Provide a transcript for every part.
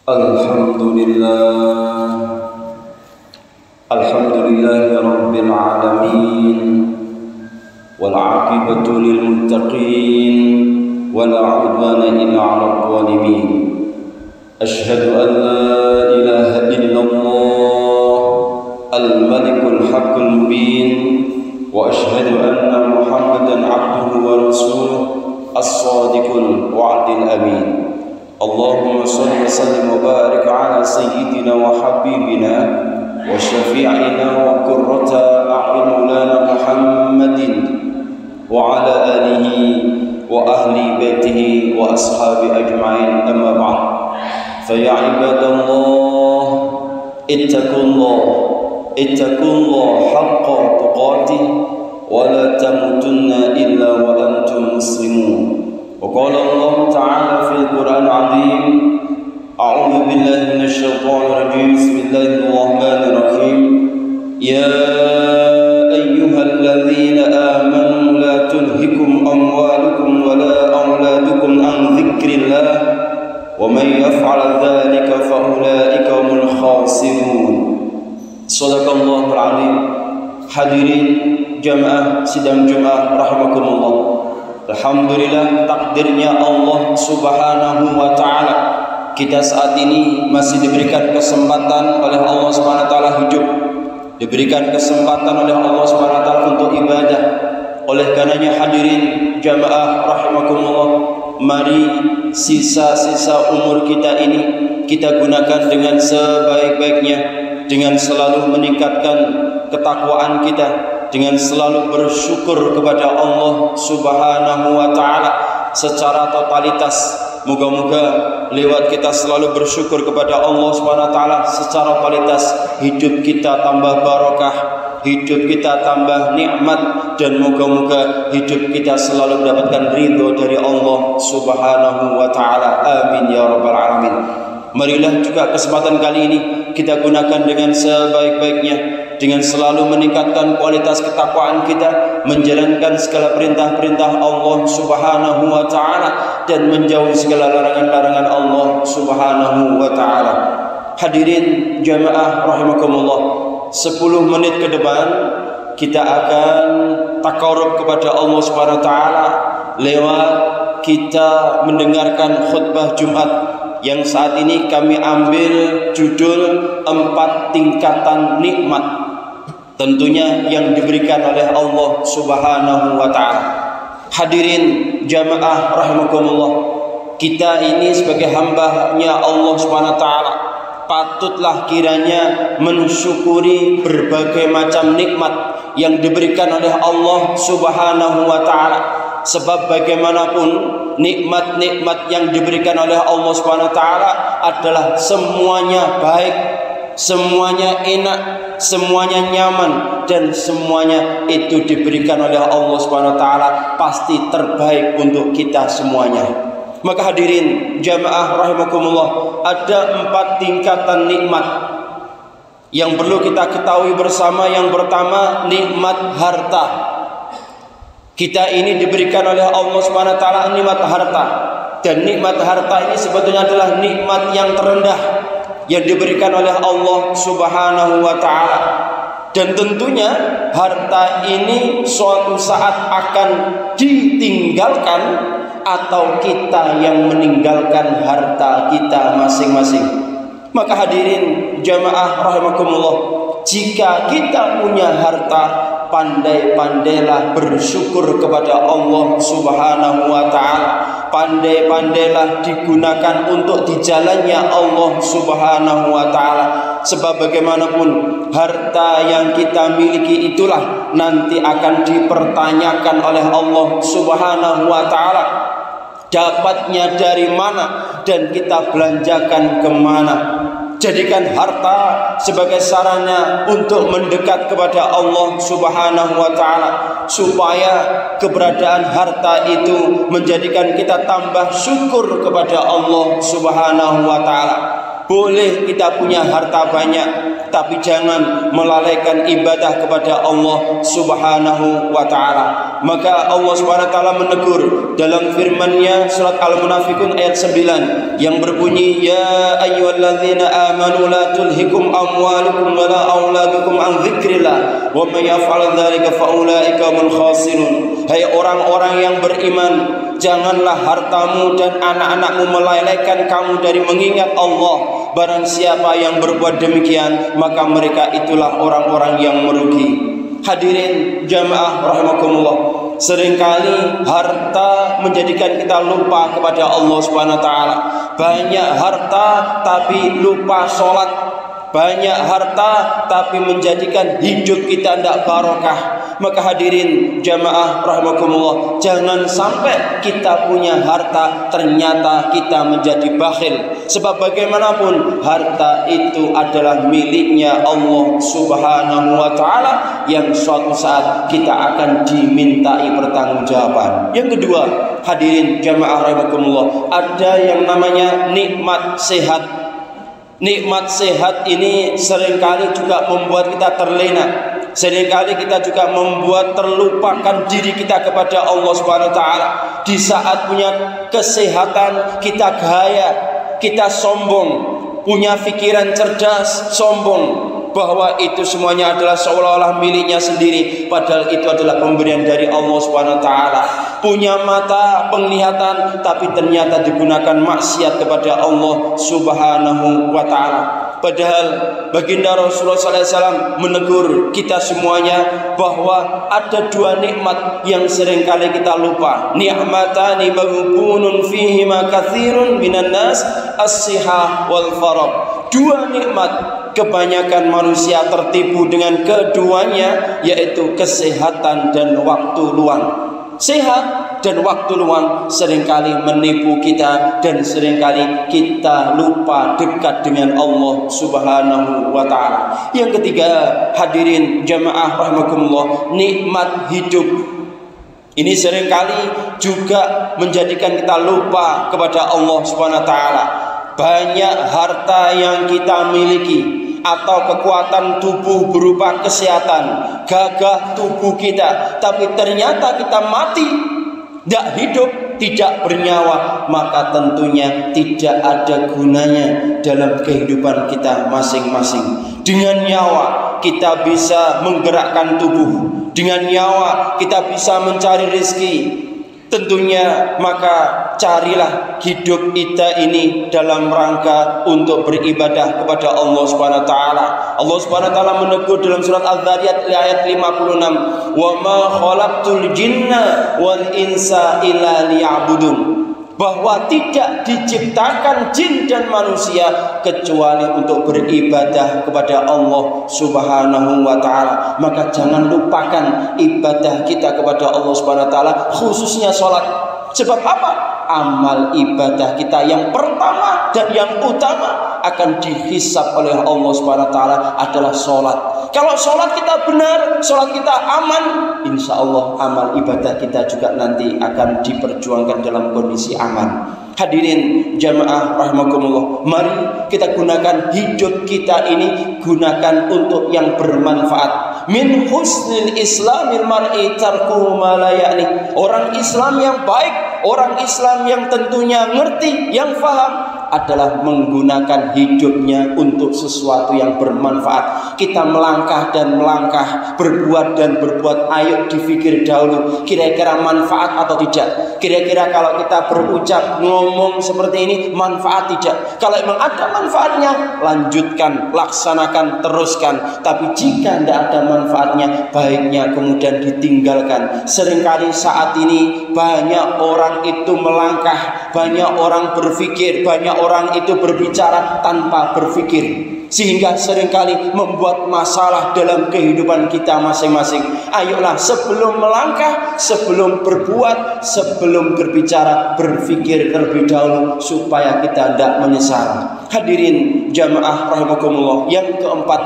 Alhamdulillah Rabbil Alamin wal aqibatu lil muttaqin wala udwana illa 'alal zalimin. Ashhadu an la ilaha illallah al-malikul haqqul mubin wa ashhadu anna Muhammadan 'abduhu wa rasuluhu as-sadiqul wa'dil amin. Allahumma salli wa sallim wa barik ala sayyidina wa habibina wa syafi'ina wa qurrata a'yun maulana Muhammadin wa ala alihi wa ahli baitihi wa ashabi ajma'in, amma ba'd. Fa ya ibadallah ittaqullah haqqa tuqatih wa la tamutunna illa wa antum muslimun. وقال الله تعالى في القرآن العظيم: أعوذ بالله من الشيطان الرجيم، بسم الله الرحمن الرحيم. يا أيها الذين آمنوا لا تلهكم أموالكم ولا أولادكم عن ذكر الله ومن يفعل ذلك فأولئك هم الخاسرون. صدق الله العظيم. Hadirin jamaah sidang Jumat rahimakumullah. Alhamdulillah, takdirnya Allah Subhanahu wa ta'ala, kita saat ini masih diberikan kesempatan oleh Allah Subhanahu wa ta'ala hidup, diberikan kesempatan oleh Allah Subhanahu wa ta'ala untuk ibadah. Oleh karenanya hadirin jamaah rahimakumullah, mari sisa-sisa umur kita ini kita gunakan dengan sebaik-baiknya, dengan selalu meningkatkan ketakwaan kita, dengan selalu bersyukur kepada Allah Subhanahu wa ta'ala secara totalitas. Moga-moga lewat kita selalu bersyukur kepada Allah Subhanahu wa ta'ala secara totalitas, hidup kita tambah barokah, hidup kita tambah nikmat, dan moga-moga hidup kita selalu mendapatkan ridho dari Allah Subhanahu wa ta'ala. Amin ya rabbal alamin. Marilah juga kesempatan kali ini kita gunakan dengan sebaik-baiknya, dengan selalu meningkatkan kualitas ketakwaan kita, menjalankan segala perintah-perintah Allah Subhanahu wa ta'ala, dan menjauhi segala larangan-larangan Allah Subhanahu wa ta'ala. Hadirin jamaah rahimakumullah, 10 menit ke depan kita akan takarub kepada Allah Subhanahu wa ta'ala lewat kita mendengarkan khutbah Jumat yang saat ini kami ambil judul 4 tingkatan nikmat, tentunya yang diberikan oleh Allah Subhanahu wa ta'ala. Hadirin jamaah rahimakumullah, kita ini sebagai hamba-Nya Allah Subhanahu wa ta'ala patutlah kiranya mensyukuri berbagai macam nikmat yang diberikan oleh Allah Subhanahu wa ta'ala. Sebab bagaimanapun nikmat-nikmat yang diberikan oleh Allah Subhanahu wa ta'ala adalah semuanya baik, semuanya enak, semuanya nyaman, dan semuanya itu diberikan oleh Allah Subhanahu wa ta'ala pasti terbaik untuk kita semuanya. Maka hadirin jamaah rahimakumullah, ada 4 tingkatan nikmat yang perlu kita ketahui bersama. Yang pertama, nikmat harta. Kita ini diberikan oleh Allah Subhanahu wa ta'ala nikmat harta, dan nikmat harta ini sebetulnya adalah nikmat yang terendah yang diberikan oleh Allah Subhanahu wa ta'ala. Dan tentunya harta ini suatu saat akan ditinggalkan, atau kita yang meninggalkan harta kita masing-masing. Maka hadirin jamaah rahimakumullah, jika kita punya harta, pandai-pandailah bersyukur kepada Allah Subhanahu wa ta'ala. Pandai-pandailah digunakan untuk di jalannya Allah Subhanahu wa ta'ala. Sebab bagaimanapun harta yang kita miliki itulah nanti akan dipertanyakan oleh Allah Subhanahu wa ta'ala. Dapatnya dari mana dan kita belanjakan kemana. Jadikan harta sebagai sarana untuk mendekat kepada Allah Subhanahu wa ta'ala, supaya keberadaan harta itu menjadikan kita tambah syukur kepada Allah Subhanahu wa ta'ala. Boleh kita punya harta banyak, tapi jangan melalaikan ibadah kepada Allah Subhanahu wa ta'ala. Maka Allah Subhanahu wa ta'ala menegur dalam firman-Nya surat Al-Munafikun ayat 9 yang berbunyi, ya ayyuhalladzina amanu la tulhikum amwalukum wala auladukum an dzikrillah wa may yaf'al dzalika fa ulaika humul khasirun. Hai orang-orang yang beriman, janganlah hartamu dan anak-anakmu melalaikan kamu dari mengingat Allah. Barang siapa yang berbuat demikian, maka mereka itulah orang-orang yang merugi. Hadirin jamaah rahimakumullah, seringkali harta menjadikan kita lupa kepada Allah Subhanahu wa taala. Banyak harta tapi lupa sholat. Banyak harta tapi menjadikan hidup kita tidak barokah. Maka hadirin jamaah rahimakumullah, jangan sampai kita punya harta ternyata kita menjadi bakhil. Sebab bagaimanapun harta itu adalah miliknya Allah Subhanahu wa ta'ala yang suatu saat kita akan dimintai pertanggungjawaban. Yang kedua, hadirin jamaah rahimakumullah, ada yang namanya nikmat sehat. Nikmat sehat ini seringkali juga membuat kita terlena. Seringkali kita juga membuat terlupakan diri kita kepada Allah Subhanahu wa taala. Di saat punya kesehatan kita gaya, kita sombong, punya pikiran cerdas, sombong bahwa itu semuanya adalah seolah-olah miliknya sendiri, padahal itu adalah pemberian dari Allah Subhanahu wa taala. Punya mata penglihatan tapi ternyata digunakan maksiat kepada Allah Subhanahu wa taala. Padahal baginda Rasulullah SAW menegur kita semuanya bahwa ada dua nikmat yang seringkali kita lupa. Ni'matani maghbunun fihima katsirun minan nas, as-sihah wal faragh. Dua nikmat kebanyakan manusia tertipu dengan keduanya, yaitu kesehatan dan waktu luang. Sehat dan waktu luang seringkali menipu kita dan seringkali kita lupa dekat dengan Allah Subhanahu wa ta'ala. Yang ketiga, hadirin jamaah rahimakumullah, nikmat hidup. Ini seringkali juga menjadikan kita lupa kepada Allah Subhanahu wa ta'ala. Banyak harta yang kita miliki atau kekuatan tubuh berupa kesehatan, gagah tubuh kita, tapi ternyata kita mati, tidak hidup, tidak bernyawa, maka tentunya tidak ada gunanya dalam kehidupan kita masing-masing. Dengan nyawa kita bisa menggerakkan tubuh, dengan nyawa kita bisa mencari rezeki. Tentunya maka carilah hidup kita ini dalam rangka untuk beribadah kepada Allah Subhanahu wa taala. Allah Subhanahu wa taala menegur dalam surat Az-Zariyat ayat 56, "Wa ma khalaqtul jinna wal insa illa liya'budun." Bahwa tidak diciptakan jin dan manusia kecuali untuk beribadah kepada Allah Subhanahu wa ta'ala. Maka jangan lupakan ibadah kita kepada Allah Subhanahu wa ta'ala, khususnya sholat. Sebab apa? Amal ibadah kita yang pertama dan yang utama akan dihisab oleh Allah Subhanahu wa ta'ala adalah sholat. Kalau sholat kita benar, sholat kita aman, insya Allah amal ibadah kita juga nanti akan diperjuangkan dalam kondisi aman. Hadirin jamaah rahimakumullah, mari kita gunakan hidup kita ini, gunakan untuk yang bermanfaat. Min husnil islamil mar'i tarkuhu ma la ya'ni. Orang Islam yang baik, orang Islam yang tentunya ngerti, yang faham, adalah menggunakan hidupnya untuk sesuatu yang bermanfaat. Kita melangkah dan melangkah, berbuat dan berbuat, ayo dipikir dahulu kira-kira manfaat atau tidak. Kira-kira kalau kita berucap, ngomong seperti ini manfaat tidak? Kalau memang ada manfaatnya, lanjutkan, laksanakan, teruskan. Tapi jika tidak ada manfaatnya, baiknya kemudian ditinggalkan. Seringkali saat ini banyak orang itu melangkah, banyak orang berpikir, banyak orang itu berbicara tanpa berpikir, sehingga seringkali membuat masalah dalam kehidupan kita masing-masing. Ayolah sebelum melangkah, sebelum berbuat, sebelum berbicara, berpikir terlebih dahulu supaya kita tidak menyesal. Hadirin jamaah rahimakumullah, yang keempat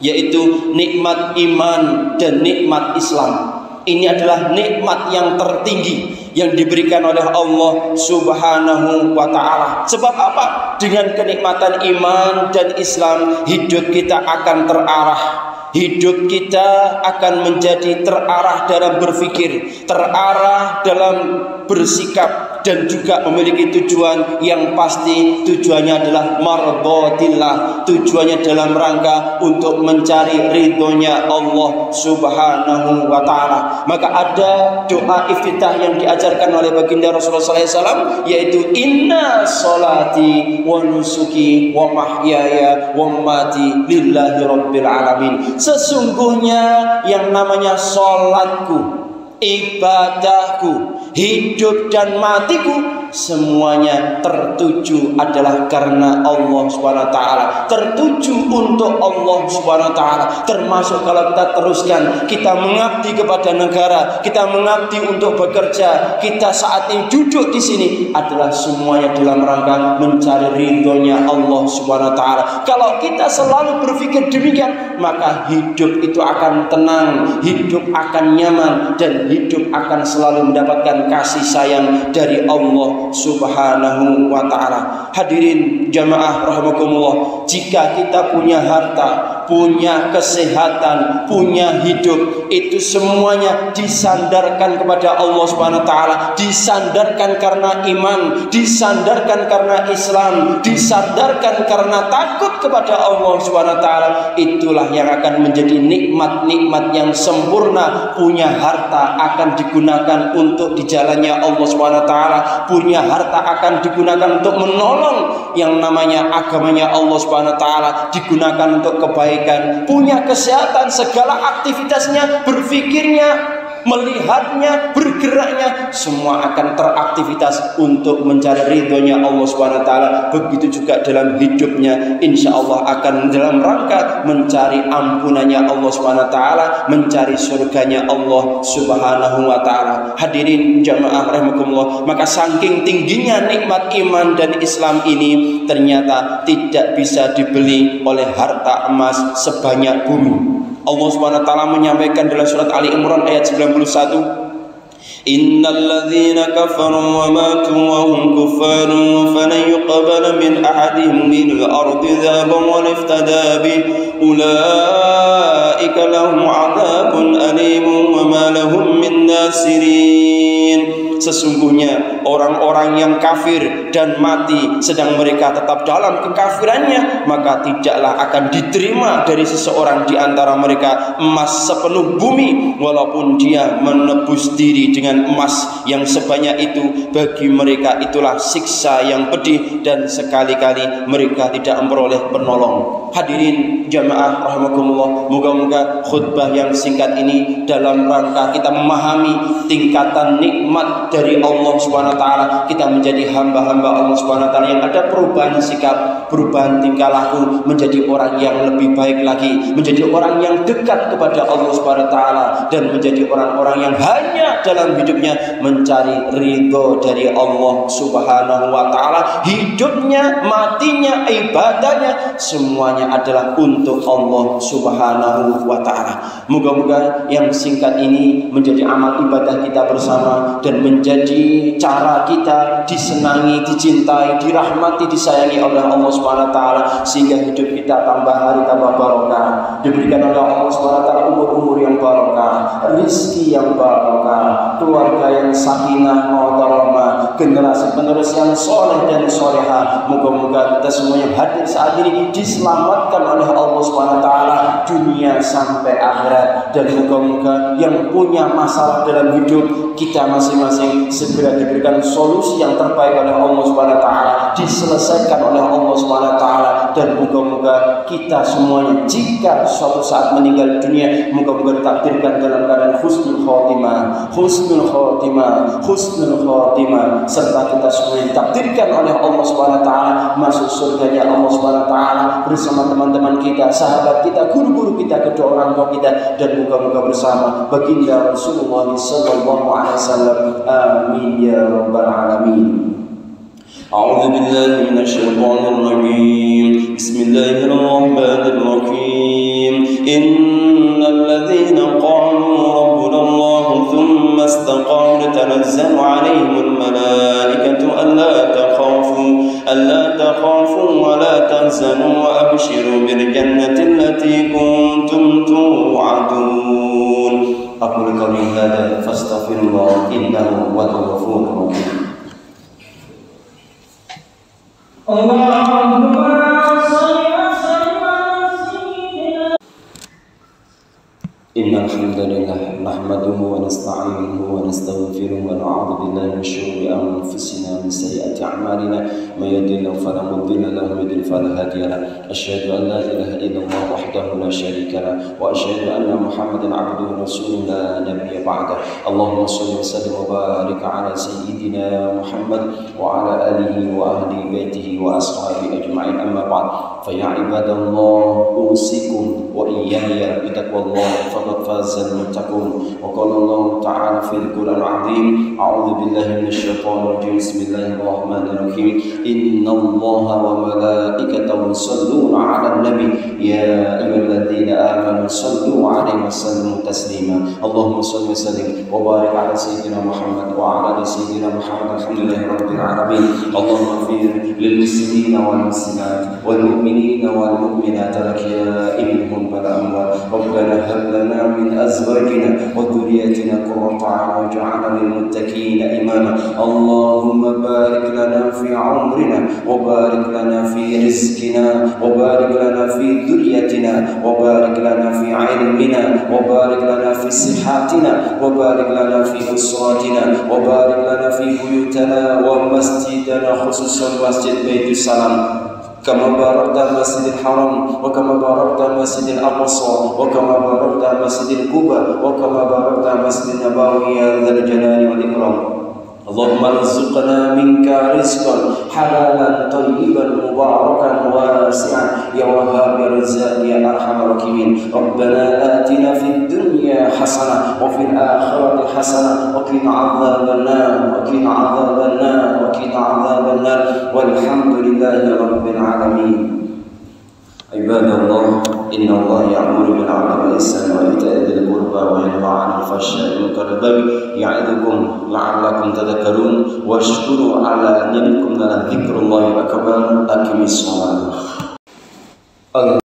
yaitu nikmat iman dan nikmat Islam. Ini adalah nikmat yang tertinggi yang diberikan oleh Allah Subhanahu wa ta'ala. Sebab apa? Dengan kenikmatan iman dan Islam, hidup kita akan terarah. Hidup kita akan menjadi terarah dalam berpikir, terarah dalam bersikap, dan juga memiliki tujuan yang pasti. Tujuannya adalah mardhatillah, tujuannya dalam rangka untuk mencari ridhonya Allah Subhanahu wa ta'ala. Maka ada doa iftitah yang diajarkan oleh baginda Rasulullah SAW, yaitu inna sholati wa nusuki wa mahyaya wa mamati lillahi rabbil alamin. Sesungguhnya yang namanya sholatku, ibadahku, hidup dan matiku, semuanya tertuju adalah karena Allah SWT, tertuju untuk Allah SWT. Termasuk kalau kita teruskan, kita mengabdi kepada negara, kita mengabdi untuk bekerja, kita saat ini duduk di sini adalah semuanya dalam rangka mencari ridhonya Allah SWT. Kalau kita selalu berpikir demikian, maka hidup itu akan tenang, hidup akan nyaman, dan hidup akan selalu mendapatkan kasih sayang dari Allah Subhanahu wa ta'ala. Hadirin jamaah rahimakumullah, jika kita punya harta, punya kesehatan, punya hidup, itu semuanya disandarkan kepada Allah Subhanahu wa ta'ala, disandarkan karena iman, disandarkan karena Islam, disandarkan karena takut kepada Allah Subhanahu wa ta'ala. Itulah yang akan menjadi nikmat-nikmat yang sempurna. Punya harta akan digunakan untuk di jalannya Allah Subhanahu wa ta'ala. Punya harta akan digunakan untuk menolong yang namanya agamanya Allah Subhanahu wa ta'ala, digunakan untuk kebaikan. Punya kesehatan, segala aktivitasnya, berpikirnya, melihatnya, bergeraknya, semua akan teraktivitas untuk mencari ridhonya Allah Subhanahu wa ta'ala. Begitu juga dalam hidupnya, insya Allah akan dalam rangka mencari ampunannya Allah Subhanahu wa ta'ala, mencari surganya Allah Subhanahu wa ta'ala. Hadirin jamaah rahimakumullah, maka saking tingginya nikmat iman dan Islam ini ternyata tidak bisa dibeli oleh harta emas sebanyak bumi. Allah Subhanahu wa ta'ala menyampaikan dalam surat Ali Imran ayat 91, innal ladzina kafaru wa matu wa hum kuffarun falan yuqbala min ahadihim minal ardi dhahaban wa iftada bi ulaika lahum 'adzabun alim wa ma lahum min nasirin. Sesungguhnya orang-orang yang kafir dan mati sedang mereka tetap dalam kekafirannya, maka tidaklah akan diterima dari seseorang di antara mereka emas sepenuh bumi, walaupun dia menebus diri dengan emas yang sebanyak itu. Bagi mereka itulah siksa yang pedih, dan sekali-kali mereka tidak memperoleh penolong. Hadirin jamaah rahimakumullah, moga-moga khutbah yang singkat ini dalam rangka kita memahami tingkatan nikmat dari Allah Subhanahu wa ta'ala, kita menjadi hamba-hamba Allah Subhanahu wa ta'ala yang ada perubahan sikap, perubahan tingkah laku, menjadi orang yang lebih baik lagi, menjadi orang yang dekat kepada Allah Subhanahu wa ta'ala, dan menjadi orang-orang yang hanya dalam hidupnya mencari ridho dari Allah Subhanahu wa ta'ala. Hidupnya, matinya, ibadahnya, semuanya adalah untuk Allah Subhanahu wa ta'ala. Moga-moga yang singkat ini menjadi amal ibadah kita bersama, dan menjadi cara kita disenangi, dicintai, dirahmati, disayangi oleh Allah Subhanahu wa ta'ala, sehingga hidup kita tambah hari tambah barokah, diberikan oleh Allah Subhanahu wa ta'ala umur-umur yang barokah, rizki yang barokah, keluarga yang sakinah mawaddah rahmah, generasi penerus yang soleh dan soleha. Moga-moga kita semua yang hadir saat ini diselamatkan oleh Allah Subhanahu wa ta'ala dunia sampai akhirat, dan moga-moga yang punya masalah dalam hidup kita masing-masing segera diberikan solusi yang terbaik oleh Allah Subhanahu wa ta'ala, diselesaikan oleh Allah Subhanahu wa ta'ala, dan moga-moga kita semuanya jika suatu saat meninggal dunia, moga-moga ditakdirkan dalam keadaan husnul khotimah, husnul khotimah, husnul khotimah, serta kita semua ditakdirkan oleh Allah Subhanahu wa ta'ala masuk surganya Allah Subhanahu wa ta'ala bersama teman-teman kita, sahabat kita, guru-guru kita, kedua orang tua kita, dan moga-moga bersama baginda Rasulullah sallallahu alaihi wasallam. Amin ya rabbal alamin. A'udzu billahi minasyaitonir rajim. Bismillahirrahmanirrahim. Innal ladzina qalu rabbuna Allah thumma istaqamu تتنزل عليهم الملائكة ألا تخافوا ولا تحزنوا وأبشروا بالجنة التي كنتم توعدون. أقول قولي هذا فاستغفر الله إنه هو الغفور الرحيم. اللهم صل وسلم على سيدنا. إن الحمد لله نحمده ونستعينه ونستغفره ونعوذ بالله من شرور أنفسنا ومن سيئات أعمالنا من يهده الله فلا مضل له ومن يضلل فلا هادي له. أشهد أن لا إله إلا الله وحده لا شريك له وأشهد أن محمدا عبده ورسوله لا نبي بعده. اللهم صل وسلم وبارك على سيدنا محمد وعلى آله وأهل بيته وأصحابه أجمعين. أما بعد فيا عباد الله أوصيكم وإياي بتقوى الله فقد فاز المتقون. وقال الله تعالى في القرآن العظيم أعوذ بالله من الشيطان الرجيم بسم الله الرحمن الرحيم إن الله وملائكته يصلون على النبي يا أيها الذين آمنوا صلوا عليه وسلموا تسليما. اللهم صل وسلم وبارك على سيدنا محمد وعلى آل سيدنا محمد. الحمد لله رب العالمين. اللهم اغفر للمسلمين والمسلمات والمؤمنين والمؤمنات الأحياء منهم والأموات. ربنا هب لنا من أزواجنا وذرياتنا قرة أعين واجعلنا للمتقين إماما. اللهم بارك لنا في عمرنا وبارك لنا في رزقنا وبارك لنا في ذريتنا وبارك لنا في علمنا وبارك لنا في صحتنا وبارك لنا في أسرتنا وبارك لنا في بيوتنا ومسجدنا خصوصا مسجد بيت السلام كما باركت المسجد الحرام وكما باركت المسجد الأقصى وكما باركت المسجد الكوبا وكما باركت المسجد النبوي يا ذا الجلال والإكرام. اللهم ارزقنا منك رزقا حلالا طيبا مباركا واسعا يا وهاب يا رزاق يا ارحم الراحمين. ربنا آتنا في الدنيا حسنه وفي الآخرة حسنه وقنا عذاب النار وقنا عذاب النار وقنا عذاب النار والحمد لله رب العالمين. عباد الله إن الله يأمر بالعدل والإحسان وإيتاء ذي القربى وينهى عن الفحشاء والمنكر والبغي يعظكم لعلكم تذكرون واشكروا على نعمكم لذكر الله أكبر. أقم الصلاة.